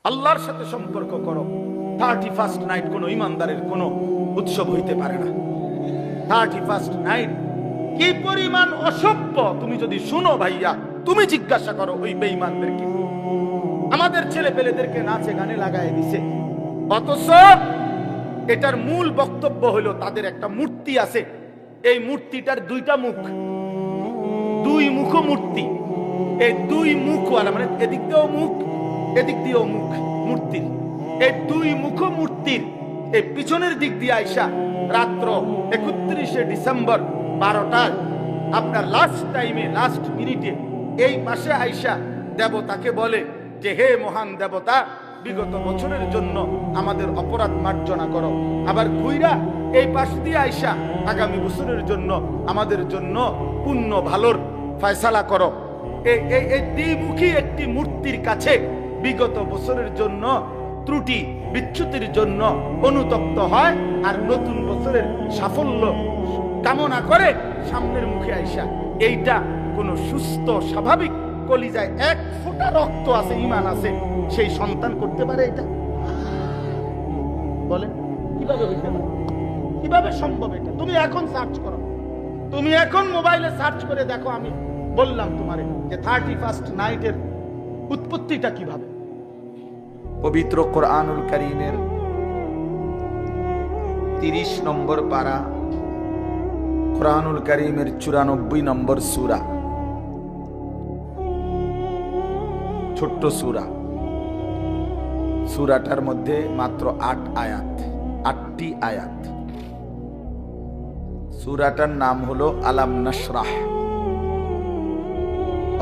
আল্লাহর সাথে সম্পর্ক করো। 31st নাইট কোনো ইমানদারের কোনো উৎসব হইতে পারে না। 31st নাইট কি পরিমাণ অসভ্য তুমি যদি শুনো ভাইয়া, তুমি জিজ্ঞাসা করো ওই বেঈমানদেরকে। আমাদের ছেলে পেলেদেরকে নাচে গানে লাগায় দিছে, অথচ এটার মূল বক্তব্য হলো তাদের একটা মূর্তি আছে, এই মূর্তিটার দুইটা মুখ, দুই মুখ মূর্তি। এই দুই মুখ মানে এদিক দিয়েও মুখ, এদিক দিয়েও মুখ মূর্তির। এই দুই মুখ মূর্তির এই পিছনের দিক দিয়ে আইসা রাত্র 31শে ডিসেম্বর 12টায় আপনার লাস্ট টাইমে, লাস্ট মিনিটে এই পাশে আইসা দেবতাকে বলে যে হে মহান দেবতা, বিগত বছরের জন্য আমাদের অপরাধ মার্জনা করো। আবার ঘুইরা এই পাশ দিয়ে আইসা আগামী বছরের জন্য আমাদের জন্য পুণ্য ভালোর ফয়সালা করো। এই দ্বিমুখী একটি মূর্তির কাছে বিগত বছরের জন্য ত্রুটি বিচ্যুতির জন্য অনুতপ্ত হয়, আর নতুন বছরের সাফল্য কামনা করে সামনের মুখে আইসা। এইটা কোন সুস্থ স্বাভাবিক কলিজায় এক ফোঁটা রক্ত আছে, ঈমান আছে, সেই সন্তান করতে পারে? এটা বলেন কিভাবে হইতে পারে? কিভাবে সম্ভব? এটা তুমি এখন সার্চ করো, তুমি এখন মোবাইলে সার্চ করে দেখো। আমি বললাম তোমারে যে 31st নাইটের উৎপত্তিটা কিভাবে। পবিত্র কোরআনুল কারীমের 30 নম্বর পারা, কোরআনুল কারীমের 94 নম্বর সূরা, ছোট্ট সূরা। সূরাটার মধ্যে মাত্র 8 আয়াত, 8টি আয়াত। সূরাটার নাম হলো আলাম নাশরাহ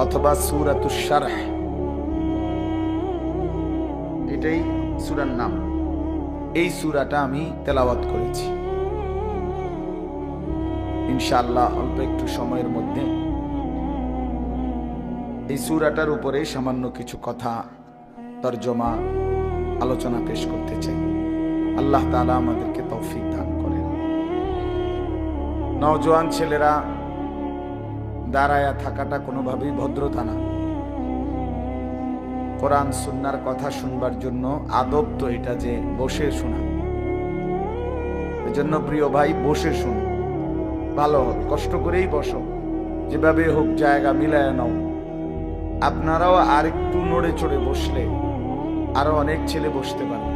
অথবা সূরাতুশ শারহ, এটাই সূরার নাম। এই সূরাটা আমি তেলাওয়াত করেছি ইনশাআল্লাহ অল্প একটু সময়ের মধ্যে। এই সূরাটার উপরে সামান্য কিছু কথা, তরজমা, আলোচনা পেশ করতে চাই। আল্লাহ তাআলা আমাদেরকে তৌফিক দান করেন। নওজোয়ান ছেলেরা দাঁড়ায়া থাকাটা কোনোভাবেই ভদ্রতা না। কোরআন সুন্নাহর কথা শুনবার জন্য আদব তো এটা যে বসে শোনা। এজন্য প্রিয় ভাই, বসে শুনো, ভালো হবে। কষ্ট করেই বসো, যেভাবে হোক জায়গা মিলায় নাও। আপনারাও আর একটু নড়ে চড়ে বসলে আরো অনেক ছেলে বসতে পারবে,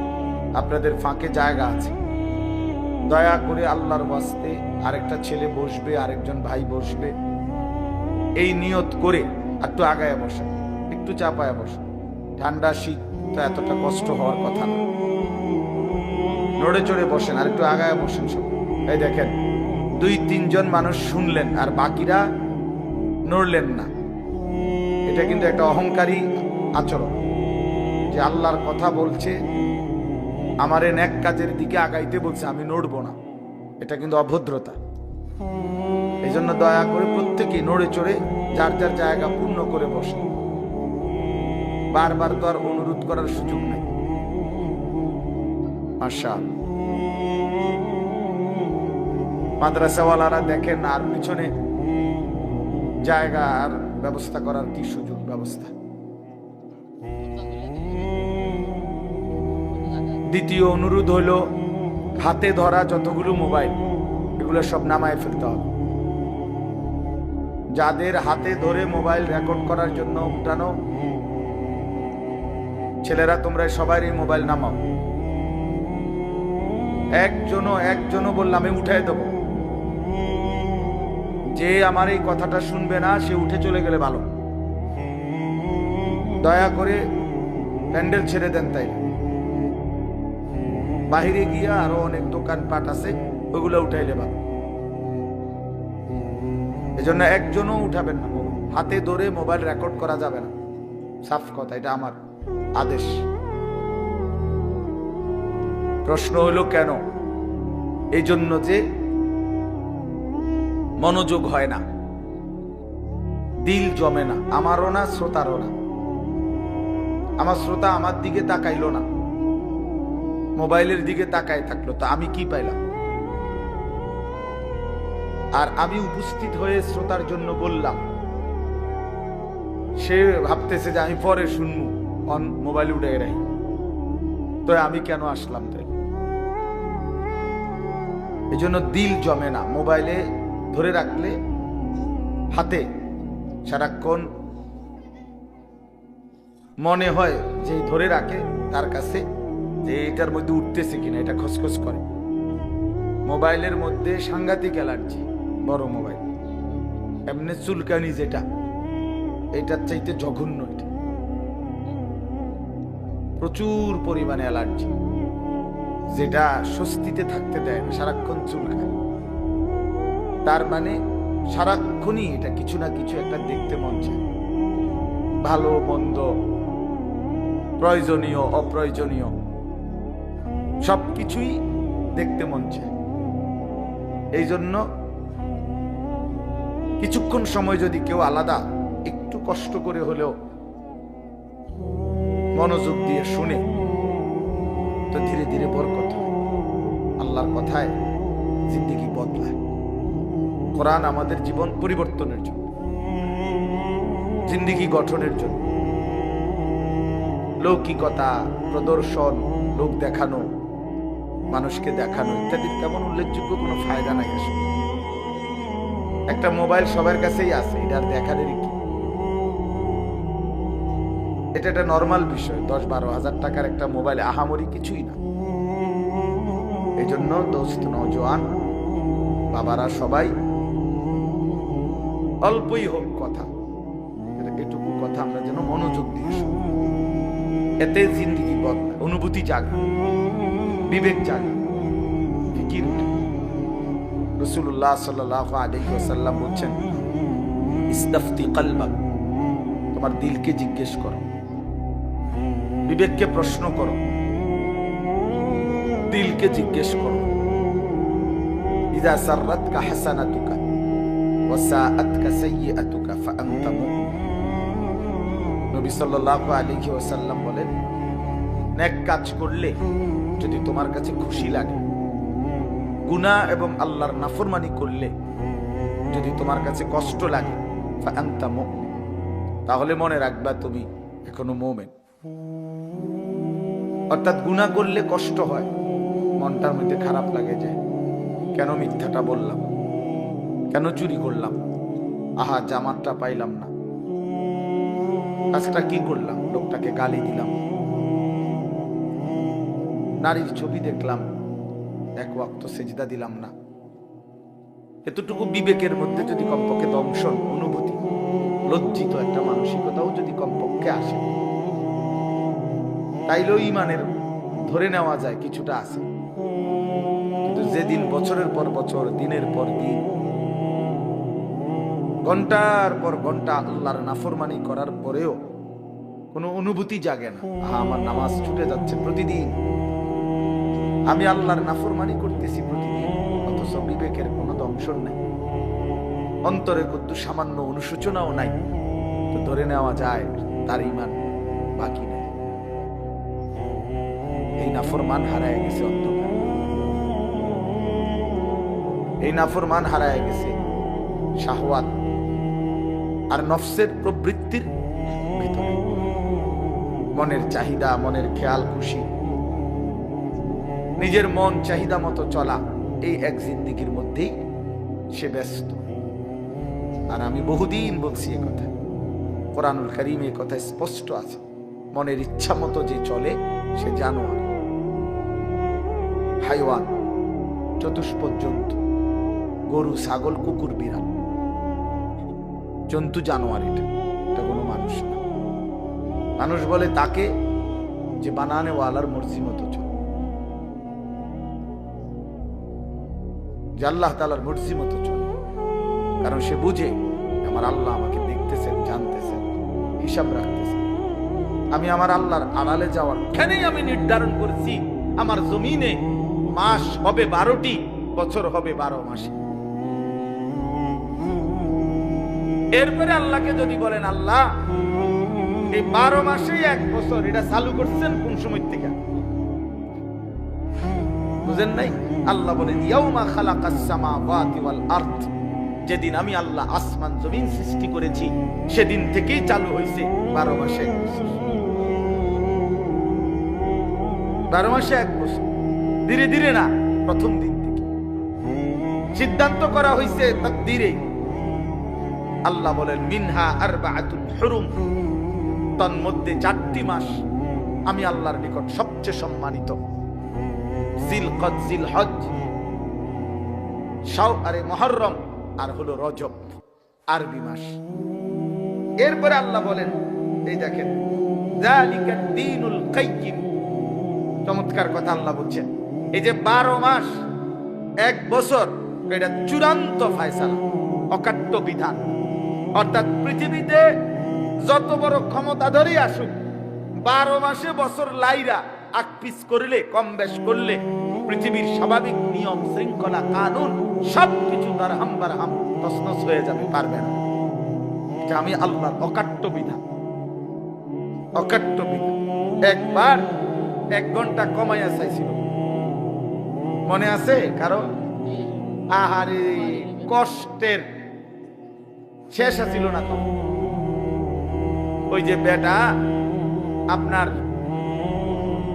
আপনাদের ফাঁকে জায়গা আছে। দয়া করে আল্লাহর ওয়াস্তে আরেকটা ছেলে বসবে, আরেকজন ভাই বসবে, এই নিয়ত করে একটু আগায় বসেন, একটু চাপায় বসেন। ঠান্ডা শীত তো এতটা কষ্ট হওয়ার কথা না। নড়ে চড়ে বসেন, আর একটু আগায় বসেন সব। এই দেখেন, 2-3 জন মানুষ শুনলেন আর বাকিরা নড়লেন না। এটা কিন্তু একটা অহংকারী আচরণ, যে আল্লাহর কথা বলছে, আমারে নেক কাজের দিকে আগাইতে বলছে, আমি নড়বো না। এটা কিন্তু অভদ্রতা। এই জন্য দয়া করে প্রত্যেকেই নড়ে চড়ে যার যার জায়গা পূর্ণ করে বসে। বারবার তো আর অনুরোধ করার সুযোগ নেই। মাশাআল্লাহ, মাদ্রাসাওয়ালারা দেখেন, আর পিছনে জায়গা আর ব্যবস্থা করার কি সুযোগ ব্যবস্থা। দ্বিতীয় অনুরোধ হলো, হাতে ধরা যতগুলো মোবাইল, এগুলো সব নামায় ফেলতে হবে। যাদের হাতে ধরে মোবাইল রেকর্ড করার জন্য উঠানো, ছেলেরা তোমরা সবারই মোবাইল নামাও। একজনও বললাম আমি উঠাই দেবো। যে আমার এই কথাটা শুনবে না, সে উঠে চলে গেলে ভালো। দয়া করে প্যান্ডেল ছেড়ে দেন। তাই বাহিরে গিয়া আরো অনেক দোকানপাট আছে, ওগুলো উঠাইলে ভালো। এজন্য একজনও উঠাবেন না। হাতে ধরে মোবাইল রেকর্ড করা যাবে না, সাফ কথা, এটা আমার আদেশ। প্রশ্ন হলো কেন? এই জন্য যে মনোযোগ হয় না, দিল জমে না, আমারও না, শ্রোতারও না। আমার শ্রোতা আমার দিকে তাকাইলো না, মোবাইলের দিকে তাকায় থাকলো, তা আমি কি পাইলাম? আর আমি উপস্থিত হয়ে শ্রোতার জন্য বললাম, সে ভাবতেছে যে আমি পরে শুনবো, মোবাইল উঠে রাখি। তো আমি কেন আসলাম? তাই এই জন্য দিল জমে না। মোবাইলে ধরে রাখলে হাতে সারাক্ষণ মনে হয় যে ধরে রাখে তার কাছে যে এটার মধ্যে উঠতেছে কিনা, এটা খসখস করে। মোবাইলের মধ্যে সাংঘাতিক অ্যালার্জি, বড় মোবাইল। এমনি চুলকানি যেটা, এটার চাইতে জঘন্য। এটা প্রচুর পরিমাণে অ্যালার্জি, যেটা স্বস্তিতে থাকতে দেয় না, সারাক্ষণ চুলকায়। তার মানে সারাক্ষণই এটা কিছু না কিছু একটা দেখতে মন চায়, ভালো মন্দ, প্রয়োজনীয় অপ্রয়োজনীয় সবকিছুই দেখতে মন চায়। এই জন্য কিছুক্ষণ সময় যদি কেউ আলাদা একটু কষ্ট করে হলেও মনোযোগ দিয়ে শুনে, তো ধীরে ধীরে বরকত হয়। আল্লাহর কথায় জিন্দেগি বদলায়। কোরআন আমাদের জীবন পরিবর্তনের জন্য, জিন্দেগি গঠনের জন্য। লৌকিকতা, প্রদর্শন, লোক দেখানো, মানুষকে দেখানো ইত্যাদির তেমন উল্লেখযোগ্য কোনো ফায়দা নাই আসলে। একটা মোবাইল সবার কাছেই আছে, এটার দেখানোর কি? এটা একটা নর্মাল বিষয়। 10-12 হাজার টাকার একটা মোবাইল আহামরি কিছুই না। এই জন্য দোস্ত, নওজোয়ান বাবারা সবাই অল্পই হোক কথা, এটুকু কথা আমরা যেন মনোযোগ দিয়ে শুনি। এতে জিন্দেগি বদলায়, অনুভূতি জাগে, বিবেক জাগে, ফিকির উঠে। রাসূলুল্লাহ সাল্লাল্লাহু আলাইহি ওয়াসাল্লাম বলছেন, ইস্তাফতি কলবাক, তোমার দিলকে জিজ্ঞেস করো, বিবেককে প্রশ্ন করো, দিলকে জিজ্ঞেস করো। ইযা সাররাতকা হাসানাতুকা ওয়া সাআতকা সাইয়্যাতুকা ফাআনতা মুমিন। নবী সাল্লাল্লাহু আলাইহি ওয়াসাল্লাম বলেন, নেক কাজ করলে যদি তোমার কাছে খুশি লাগে, গুনাহ এবং আল্লাহর নাফরমানি করলে যদি তোমার কাছে কষ্ট লাগে, ফাআনতা মুমিন, তাহলে মনে রাখবা তুমি এখনো মুমিন। অর্থাৎ গুনাহ করলে কষ্ট হয়, মনটার মধ্যে খারাপ লাগে, যায় কেন মিথ্যাটা বললাম, কেন চুরি করলাম, আহা জামাতটা পাইলাম না, কাজটা কি করলাম, লোকটাকে গালি দিলাম, নারীর ছবি দেখলাম, এক ওয়াক্ত সেজদা দিলাম না। এতটুকু বিবেকের মধ্যে যদি কমপক্ষে দংশন, অনুভূতি, লজ্জিত একটা মানসিকতাও যদি কমপক্ষে আসে, তাইলেও ইমানের ধরে নেওয়া যায় কিছুটা আছে। কিন্তু যেদিন বছরের পর বছর, দিনের পর দিন, ঘন্টার পর ঘন্টা আল্লাহর নাফরমানি করার পরেও কোনো অনুভূতি জাগে না, আমার নামাজ ছুটে যাচ্ছে প্রতিদিন, আমি আল্লাহর নাফরমানি করতেছি প্রতিদিন, অথচ বিবেকের কোনো দংশন নাই, অন্তরে কত সামান্য অনুশোচনাও নাই, তো ধরে নেওয়া যায় তার ঈমান বাকি নেই। এই নাফরমান হারায় গেছে অন্ধকার, এই নাফরমান হারায় গেছে শাহওয়াত আর নফসের প্রবৃত্তির ভিতরে, মনের চাহিদা, মনের খেয়াল খুশি, নিজের মন চাহিদা মতো চলা, এই এক জিন্দেগির মধ্যেই সে ব্যস্ত। আর আমি বহুদিন বলছি এ কথা, কোরআনুল কারীমে এই কথা স্পষ্ট আছে, মনের ইচ্ছা মতো যে চলে সে জানোয়ার, হাইওয়ান, চতুষ্পদ জন্তু, গরু, ছাগল, কুকুর, বিড়াল, জন্তু, জানোয়ার। এটা কোনো মানুষ না। মানুষ বলে তাকে যে বানানে ওয়ালার মর্জি মতো চলে, যে আল্লাহ তাআলার মর্জি মতো চলে, কারণ সে বুঝে আমার আল্লাহ আমাকে দেখতেছেন, জানতেছেন, হিসাব রাখতেছেন। আমি আমার আল্লাহর আড়ালে যাওয়ার কেনই আমি নির্ধারণ করেছি, আমার জমিনে মাস হবে 12টি, বছর হবে 12 মাসে। এরপরে আল্লাহকে যদি বলেন, আল্লাহ এই 12 মাসেই 1 বছর, এটা চালু করছেন কোন সময় থেকে? বুঝেন নাই? আল্লাহ বলেন, ইয়াউমা খালাকাস সামাওয়াতি ওয়াল আরদ, যেদিন আমি আল্লাহ আসমান জমিন সৃষ্টি করেছি সেদিন থেকেই চালু হয়েছে 12 মাসে 1 বছর। 12 মাসে 1 বছর, ধীরে ধীরে না, প্রথম দিন থেকে সিদ্ধান্ত করা হয়েছে তাকদীরে। আল্লাহ বলেন মিনহা আরবাআতুন হুরুম, তন্মধ্যে 4টি মাস আমি আল্লাহর নিকট সবচেয়ে সম্মানিত। জিলকদ, জিলহজ, শাওয়াল, মুহররম আর হলো রজব, আরবি মাস। এরপরে আল্লাহ বলেন, এই দেখেন যালিকা দ্বীনুল কাইয়্যিম, চমৎকার কথা আল্লাহ বলছেন। এই যে 12 মাস 1 বছর, এটা চূড়ান্ত ফয়সালা, অকাট্য বিধান। অর্থাৎ পৃথিবীতে যত বড় ক্ষমতাধরী আসুক, 12 মাসে বছর লাইরা আকপিস করলে, কম বেশ করলে, পৃথিবীর স্বাভাবিক নিয়ম শৃঙ্খলা কানুন সবকিছু দারহাম বারহাম তছনছ হয়ে যাবে, পারবে না। এটা আমি আল্লাহর অকাট্য বিধান, অকাট্য বিধান। একবার 1 ঘন্টা কমাইয়া চাইছিল, মনে আছে কারো? আহারে কষ্টের শেষ ছিল না তো। ওই যে বেটা আপনার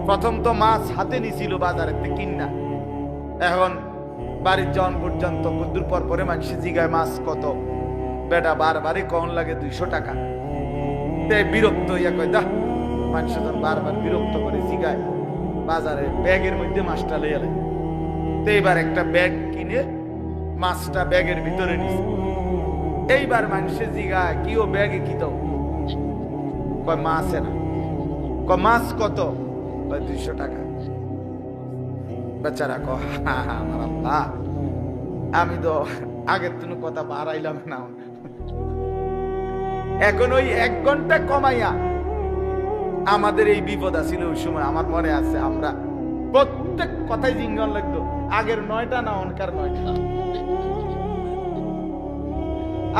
প্রথম তো মাছ হাতে নিছিল বাজারের থেকে কিনা, এখন বাড়ির জন পর্যন্ত কুদ্দুর পর পরে মানুষের জিগায় মাছ কত, বেটা বারবারই কন লাগে 200 টাকা। বিরক্ত হইয়া কয় দা, মানুষজন বারবার বিরক্ত করে জিগায়, বাজারে ব্যাগের মধ্যে মাছটা লইয়া লাগে। তো এইবার একটা ব্যাগ কিনে মাছটা ব্যাগের ভিতরে নিছে। এইবার মানুষের জিগায় কি ও ব্যাগে কি দাও? কয় মাছ না। কয় মাছ কত? কয় 200 টাকা। বেচারা কয় আমার আল্লাহ, আমি তো আগের তুমি কথা বাড়াইলাম না। এখন ওই 1 ঘন্টা কমাইয়া আমাদের এই বিপদ আছিল ওই সময়। আমার মনে আছে আমরা প্রত্যেক কথাই জিঙ্গন লাগতো, আগের 9টা না অনকার 9টা,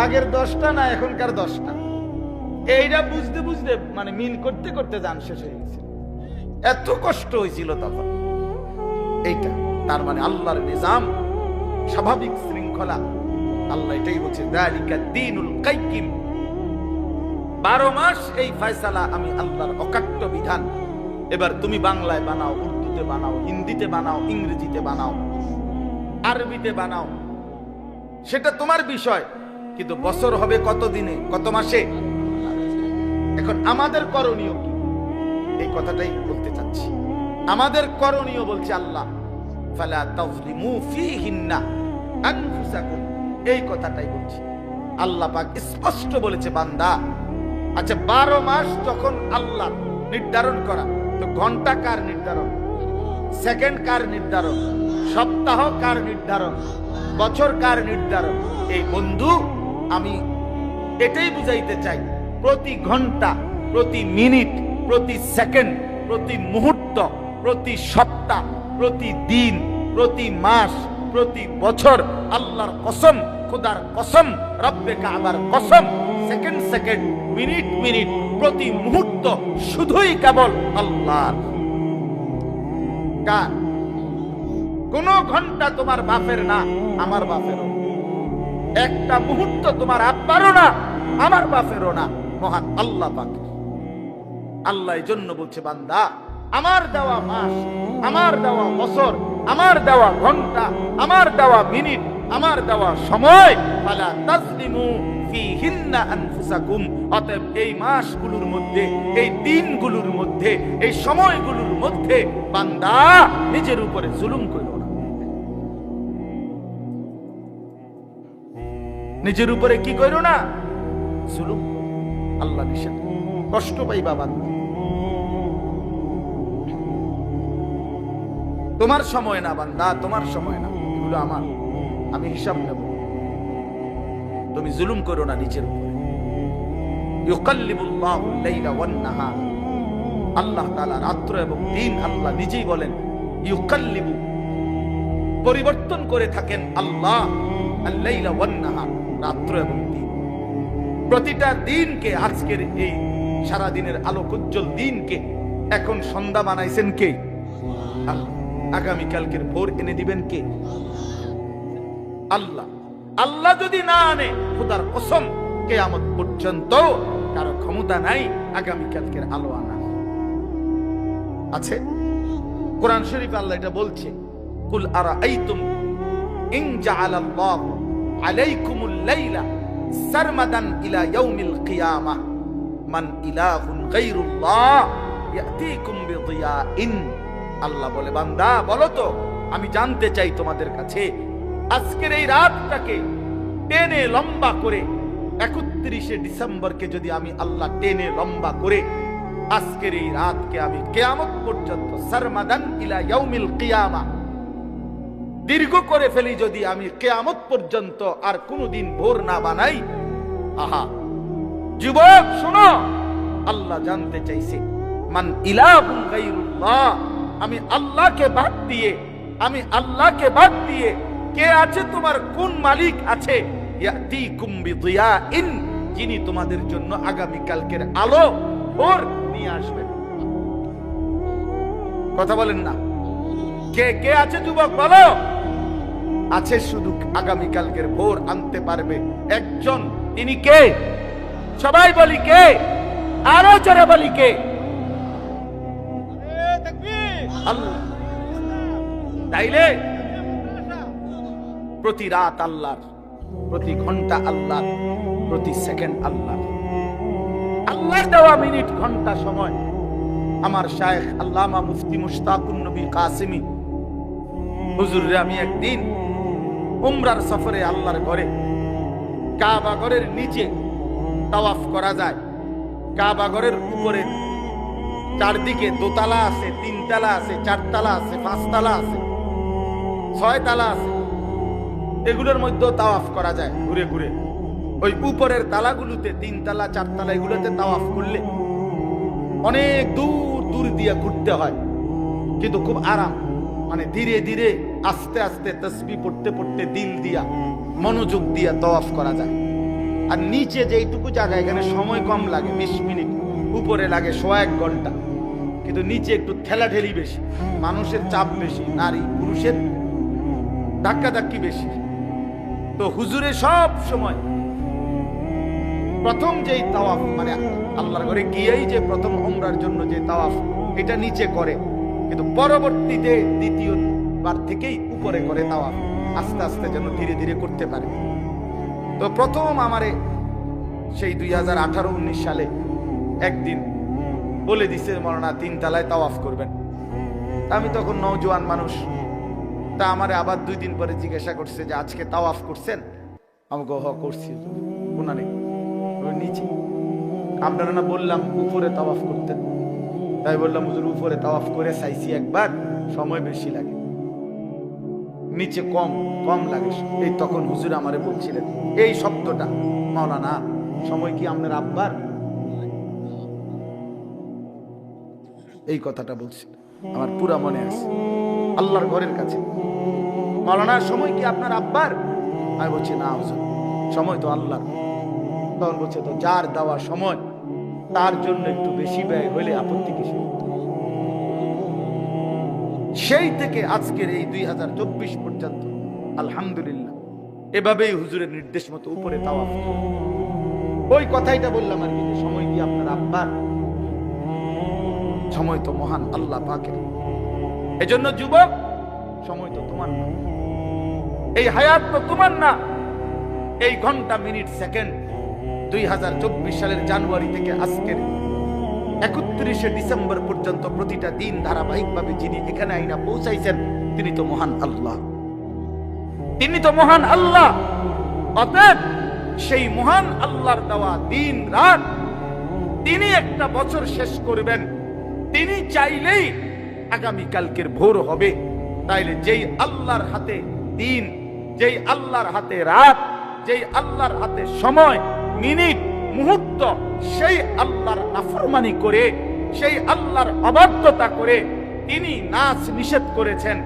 আগের 10টা না এখনকার 10টা। এইটা বুঝতে বুঝতে মানে মিল করতে করতে জান শেষ হয়ে গেছিল, এত কষ্ট হয়েছিল তখন। এইটা তার মানে আল্লাহর নিজাম, স্বাভাবিক শৃঙ্খলা। আল্লাহ এটাই বলছে যালিকা দ্বীনুল কাইয়্যিম, 12 মাস এই ফয়সালা আমি আল্লাহর অকাট্য বিধান। এবার তুমি বাংলায় বানাও, উর্দুতে বানাও, হিন্দিতে বানাও, ইংরেজিতে বানাও, আরবিতে বানাও, সেটা তোমার বিষয়, কিন্তু বছর হবে কত দিনে, কত মাসে। এখন আমাদের করণীয় কি, এই কথাটাই বলতে চাচ্ছি। আমাদের করণীয় বলছে আল্লাহ ফালা তাযলিমু ফীহিন্না আনফুসাকুম, এই কথাটাই বলছি। আল্লাহ পাক স্পষ্ট বলেছে বান্দা, আচ্ছা 12 মাস যখন আল্লাহ নির্ধারণ করা, তো ঘন্টা কার নির্ধারণ, সেকেন্ড কার নির্ধারণ, সপ্তাহ কার নির্ধারণ, বছর কার নির্ধারণ? এই বন্ধু আমি এটাই বুঝাইতে চাই, প্রতি ঘন্টা, প্রতি মিনিট, প্রতি সেকেন্ড, প্রতি মুহূর্ত, প্রতি সপ্তাহ, প্রতি দিন, প্রতি মাস, প্রতি বছর আল্লাহর কসম, খোদার কসম, রব্বে কাবার কসম, সেকেন্ড সেকেন্ড, মিনিট মিনিট, প্রতি মুহূর্ত শুধুই কেবল আল্লাহর। কার? কোন ঘন্টা তোমার বাপের না, আমার বাপেরও। একটা মুহূর্ত তোমার আব্বারও না, আমার বাপেরও না, মহান আল্লাহ পাকের। আল্লাহ এই জন্য বলছে বান্দা, আমার দেওয়া মাস, আমার দেওয়া বছর, আমার দেওয়া ঘন্টা, আমার দেওয়া মিনিট, আমার দেওয়া সময়, ফালা তাযলিমু ফীহিন্না আনফুসাকুম, অতএব এই মাসগুলোর মধ্যে, এই দিনগুলোর মধ্যে, এই সময়গুলোর মধ্যে বান্দা নিজের উপরে জুলুম করো না। নিজের উপরে কি করো না? জুলুম। আল্লাহ নিষেধ, কষ্ট পাইবা বান্দা। তোমার সময় না বান্দা, তোমার সময় না, এগুলো আমার, আমি হিসাব নেব। তুমি জুলুম করো না নিজের উপরে। ইউকাল্লিবুল্লাহু লাইলা ওয়ান নাহার, আল্লাহ তাআলা রাত্র এবং দিন আল্লাহ নিজেই বলেন ইউকাল্লিবু, পরিবর্তন করে থাকেন আল্লাহ, আল-লাইলা ওয়ান নাহার, রাত্র এবং দিন। প্রতিটা দিনকে, আজকের এই সারা দিনের আলোকোজ্জ্বল দিনকে এখন সন্ধ্যা বানাইছেন কে? আল্লাহ। আগামীকালকের ভোর এনে দিবেন কে? আল্লাহ। আল্লাহ যদি না আনে, খোদার কসম কিয়ামত পর্যন্ত কারো ক্ষমতা নাই আগামীকালকের আলো আনা। আছে? কোরআন শরীফে আল্লাহ এটা বলছে, কুল আরাআইতুম ইন জাআলাল্লাহু আলাইকুমুল লাইলা সারমাদান ইলা ইয়াউমিল কিয়ামাহ মান ইলাহুন গায়রুল্লাহ ইয়াতিকুম বিদিয়াইন। আল্লাহ বলে, বান্দা বলো তো, আমি জানতে চাই তোমাদের কাছে, আজকের এই রাতটাকে টেনে লম্বা করে 31শে ডিসেম্বরকে যদি আমি আল্লাহ টেনে লম্বা করে আজকের এই রাতকে আমি কিয়ামত পর্যন্ত সারমাদান ইলা ইয়াউমিল কিয়ামা দীর্ঘ করে ফেলি, যদি আমি কিয়ামত পর্যন্ত আর কোনদিন ভোর না বানাই। আহা যুবক শোনো, আল্লাহ জানতে চাইছে মান ইলাহুন গায়রুল্লাহ, আমি আল্লাহকে বাদ দিয়ে কে আছে, তোমার কোন মালিক আছে, ইয়াতিকুম বিদিয়াইন, যিনি তোমাদের জন্য আগামী কালকের আলো ভোর নিয়ে আসবেন। কথা বলেন না, কে আছে যুবক বলো? আছে, শুধু আগামী কালকের ভোর আনতে পারবে একজন, তিনি কে? সবাই বলি কে? আরো জোরে বলি কে? আল্লাহ। তাইলে প্রতি রাত আল্লাহর, প্রতি ঘন্টা আল্লাহর, প্রতি সেকেন্ড আল্লাহর। আল্লাহর দেওয়া মিনিট ঘন্টা সময়। আমার শায়েখ আল্লামা মুফতি মুশতাকুন নবী কাসিমি হুজুরে আমি একদিন উমরার সফরে আল্লাহর ঘরে, কাবা ঘরের নিচে তাওয়াফ করা যায়, কাবা ঘরের উপরে চারদিকে দোতলা আছে, তিনতলা আছে, চারতলা আছে, পাঁচতলা আছে, ছয়তলা আছে, এগুলোর মধ্যেও তাওয়াফ করা যায় ঘুরে ঘুরে। ওই উপরের তালাগুলোতে, তিনতলা চারতলা, এগুলোতে তাওয়াফ করলে অনেক দূর দূর দিয়ে ঘুরতে হয়, কিন্তু খুব আরাম, মানে ধীরে ধীরে আস্তে আস্তে তাসবিহ পড়তে পড়তে দিল দিয়া মনোযোগ দিয়া তাওয়াফ করা যায়। আর নিচে যেইটুকু জায়গা, এখানে সময় কম লাগে 20 মিনিট, উপরে লাগে 1 ঘন্টা, কিন্তু নিচে একটু ঠেলাঠেলি বেশি, মানুষের চাপ বেশি, নারী পুরুষের ধাক্কাধাক্কি বেশি। তো হুজুরে সব সময় প্রথম যেই তাওয়াফ, মানে আল্লাহর ঘরে গিয়েই যে প্রথম উমরার জন্য যে তাওয়াফ, এটা নিচে করে, কিন্তু পরবর্তীতে দ্বিতীয়বার থেকেই উপরে করে তাওয়াফ, আস্তে আস্তে যেন ধীরে ধীরে করতে পারে। তো প্রথম আমারে সেই 2018-19 সালে একদিন বলে দিছে, মৌলানা 3 তলায় তাওয়াফ করবেন। আমি তখন নওজোয়ান মানুষ, তা আমারে আবার 2 দিন পরে জিজ্ঞাসা করছে যে আজকে তাওয়াফ করছেন? আমাকে হ করছি। কোনা নেই, নিচে। আপনারা না বললাম উপরে তাওয়াফ করতেন, তাই বললাম হুজুর উপরে তাওয়াফ করে চাইছি একবার, সময় বেশি লাগে, নিচে কম কম লাগে। এই তখন হুজুর আমারে বলছিলেন এই শব্দটা, মাওলানা সময় কি আপনার আব্বার? এই কথাটা বলছিল, আমার পুরা মনে আছে, আল্লাহর ঘরের কাছে। মাওলানা সময় কি আপনার আব্বার? আমি বলছি না হুজুর, সময় তো আল্লাহর। তখন বলছে, তো যার দেওয়া সময় তার জন্য একটু বেশি ব্যয় হলে আপত্তি কিসে? সেই থেকে আজকের এই 2024 পর্যন্ত আলহামদুলিল্লাহ এভাবেই হুজুরের নির্দেশ মতো উপরে তাওয়াফ। ওই কথাইটা বললাম আর কি, সময় কি আপনার আব্বার? সময় তো মহান আল্লাহ পাকের। এজন্য যুবক, সময় তো তোমার না, এই হায়াত তো তোমার না। এই ঘন্টা, মিনিট, সেকেন্ড 2024 সালের জানুয়ারি থেকে আজকের 31শে ডিসেম্বর পর্যন্ত প্রতিটা দিন ধারাবাহিকভাবে যিনি এখানে আইনা পৌঁছাইছেন, তিনি তো মহান আল্লাহ, তিনি তো মহান আল্লাহ। অতএব সেই মহান আল্লাহর দেওয়া দিন রাত, তিনি একটা বছর শেষ করবেন, তিনি চাইলেই আগামী কালকের ভোর হবে। তাইলে যেই আল্লাহর হাতে দিন, যেই আল্লাহর হাতে রাত, যেই আল্লাহর হাতে সময়, মিনিট, মুহূর্ত, সেই আল্লাহর নাফরমানি করে, সেই আল্লাহর অবাধ্যতা করে তিনি নাচ নিষেধ করেছেন,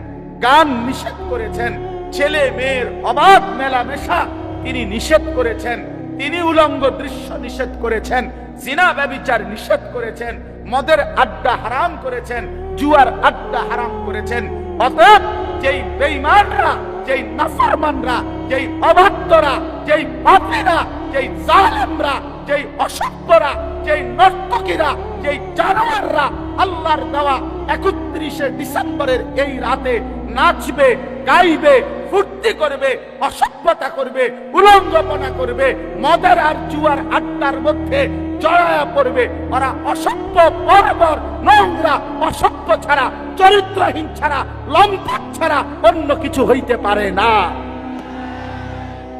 গান নিষেধ করেছেন, ছেলে মেয়ের অবাধ মেলামেশা তিনি নিষেধ করেছেন, তিনি উলঙ্গ দৃশ্য নিষেধ করেছেন, জিনা ব্যভিচার নিষেধ করেছেন, মদের আড্ডা হারাম করেছেন, জুয়ার আড্ডা হারাম করেছেন। অতএব যেই বেঈমানরা, যেই নাফরমানরা, যেই অবাধ্যরা, যেই পাপীরা, যেই জালেমরা, যেই অসভ্যরা, যেই নর্তকীরা, যেই জানোয়াররা আল্লাহর দেওয়া 31শে ডিসেম্বরের এই রাতে নাচবে, গাইবে, ফুর্তি করবে, অসভ্যতা করবে, উলঙ্গপনা করবে, মদের আর জুয়ার আড্ডার মধ্যে জড়ায়া পড়বে। ওরা অসভ্য, বর্বর, নোংরা, অসভ্য ছাড়া, চরিত্রহীন ছাড়া, লম্পট ছাড়া অন্য কিছু হইতে পারে না।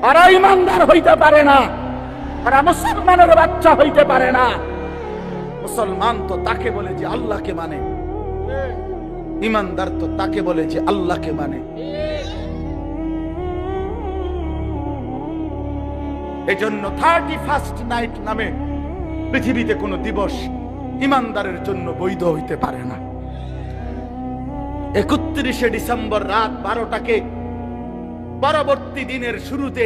ওরা ইমানদার হইতে পারে না, ওরা মুসলমানের বাচ্চা হইতে পারে না। মুসলমান তো তাকে বলে যে আল্লাহকে মানে, ইমানদার তো তাকে বলে যে আল্লাহকে মানে। এজন্য 31st নাইট নামে পৃথিবীতে কোনো দিবস ইমানদারের জন্য বৈধ হইতে পারে না। 31শে ডিসেম্বর রাত 12টাকে পরবর্তী দিনের শুরুতে